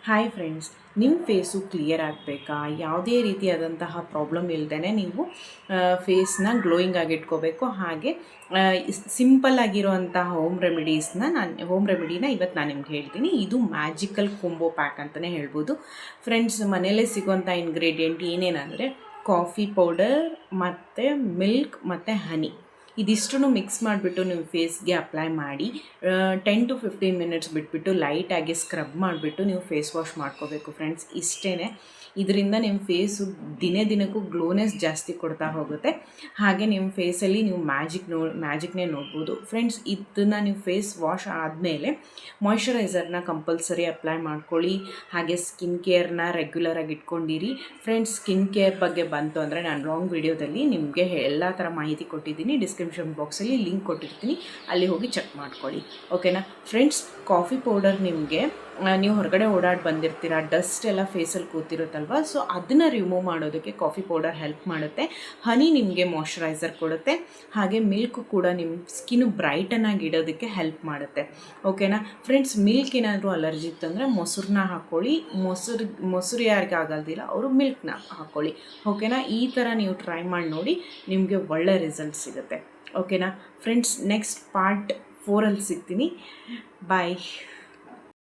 Hi friends, ನಿಮ್ಮ face clear ಆಗಬೇಕಾ? ಯಾವುದೇ ರೀತಿಯಾದಂತಹ ಪ್ರಾಬ್ಲಮ್ ಇಲ್ಲದೇ ನೀವು ಫೇಸ್ನ ಗ್ಲೋಯಿಂಗ್ ಆಗಿ ಇಟ್ಕೋಬೇಕು. ಹಾಗೆ ಸಿಂಪಲ್ ಆಗಿರುವಂತಹ ಹೋಮ್ ರೆಮಿಡಿನ ಇವತ್ತು ನಾನು ನಿಮ್ಗೆ ಹೇಳ್ತೀನಿ. ಇದು ಮ್ಯಾಜಿಕಲ್ ಕೊಂಬೋ ಪ್ಯಾಕ್ ಅಂತಲೇ ಹೇಳ್ಬೋದು. ಫ್ರೆಂಡ್ಸ್, ಮನೆಯಲ್ಲೇ ಸಿಗುವಂಥ ಇಂಗ್ರೀಡಿಯೆಂಟ್ ಏನೇನೆಂದರೆ ಕಾಫಿ ಪೌಡರ್ ಮತ್ತು ಮಿಲ್ಕ್ ಮತ್ತು ಹನಿ. ಇದಿಷ್ಟನ್ನು ಮಿಕ್ಸ್ ಮಾಡಿಬಿಟ್ಟು ನೀವು ಫೇಸ್ಗೆ ಅಪ್ಲೈ ಮಾಡಿ 10 to 15 ಮಿನಿಟ್ಸ್ ಬಿಟ್ಬಿಟ್ಟು ಲೈಟಾಗಿ ಸ್ಕ್ರಬ್ ಮಾಡಿಬಿಟ್ಟು ನೀವು ಫೇಸ್ ವಾಶ್ ಮಾಡ್ಕೋಬೇಕು ಫ್ರೆಂಡ್ಸ್. ಇಷ್ಟೇ. ಇದರಿಂದ ನಿಮ್ಮ ಫೇಸು ದಿನಕ್ಕೂ ಗ್ಲೋನೆಸ್ ಜಾಸ್ತಿ ಕೊಡ್ತಾ ಹೋಗುತ್ತೆ. ಹಾಗೆ ನಿಮ್ಮ ಫೇಸಲ್ಲಿ ನೀವು ಮ್ಯಾಜಿಕ್ನೇ ನೋಡ್ಬೋದು ಫ್ರೆಂಡ್ಸ್. ಇದನ್ನು ನೀವು ಫೇಸ್ ವಾಶ್ ಆದಮೇಲೆ ಮಾಯ್ಶ್ಚರೈಸರ್ನ ಕಂಪಲ್ಸರಿ ಅಪ್ಲೈ ಮಾಡ್ಕೊಳ್ಳಿ. ಹಾಗೆ ಸ್ಕಿನ್ ಕೇರ್ನ ರೆಗ್ಯುಲರಾಗಿ ಇಟ್ಕೊಂಡಿರಿ ಫ್ರೆಂಡ್ಸ್. ಸ್ಕಿನ್ ಕೇರ್ ಬಗ್ಗೆ ಬಂತು ಅಂದರೆ ನಾನು ಲಾಂಗ್ ವಿಡಿಯೋದಲ್ಲಿ ನಿಮಗೆ ಎಲ್ಲ ಥರ ಮಾಹಿತಿ ಕೊಟ್ಟಿದ್ದೀನಿ. ಡಿಸ್ಕ್ರಿಪ್ಷನ್ ಬಾಕ್ಸಲ್ಲಿ ಲಿಂಕ್ ಕೊಟ್ಟಿರ್ತೀನಿ, ಅಲ್ಲಿ ಹೋಗಿ ಚೆಕ್ ಮಾಡ್ಕೊಳ್ಳಿ. ಓಕೆನಾ ಫ್ರೆಂಡ್ಸ್? ಕಾಫಿ ಪೌಡರ್ ನಿಮಗೆ ನೀವು ಹೊರಗಡೆ ಓಡಾಡಿ ಬಂದಿರ್ತೀರ, ಡಸ್ಟ್ ಎಲ್ಲ ಫೇಸಲ್ಲಿ ಕೂತಿರುತ್ತಲ್ವ, ಸೊ ಅದನ್ನು ರಿಮೂವ್ ಮಾಡೋದಕ್ಕೆ ಕಾಫಿ ಪೌಡರ್ ಹೆಲ್ಪ್ ಮಾಡುತ್ತೆ. ಹನಿ ನಿಮಗೆ ಮಾಯ್ಶ್ಚರೈಸರ್ ಕೊಡುತ್ತೆ. ಹಾಗೆ ಮಿಲ್ಕ್ ಕೂಡ ನಿಮ್ಮ ಸ್ಕಿನ್ ಬ್ರೈಟನ್ನಾಗಿ ಇಡೋದಕ್ಕೆ ಹೆಲ್ಪ್ ಮಾಡುತ್ತೆ. ಓಕೆನಾ ಫ್ರೆಂಡ್ಸ್? ಮಿಲ್ಕ್ ಏನಾದರೂ ಅಲರ್ಜಿ ಇತ್ತಂದರೆ ಮೊಸರನ್ನ ಹಾಕ್ಕೊಳ್ಳಿ. ಮೊಸರು ಯಾರಿಗೆ ಆಗಲ್ದಿಲ್ಲ ಅವರು ಮಿಲ್ಕ್ನ ಹಾಕ್ಕೊಳ್ಳಿ. ಓಕೆನಾ? ಈ ಥರ ನೀವು ಟ್ರೈ ಮಾಡಿ ನೋಡಿ, ನಿಮಗೆ ಒಳ್ಳೆ ರಿಸಲ್ಟ್ ಸಿಗುತ್ತೆ. ಓಕೆನಾ ಫ್ರೆಂಡ್ಸ್? ನೆಕ್ಸ್ಟ್ ಪಾರ್ಟ್ 4 ಸಿಗ್ತೀನಿ. ಬಾಯ್.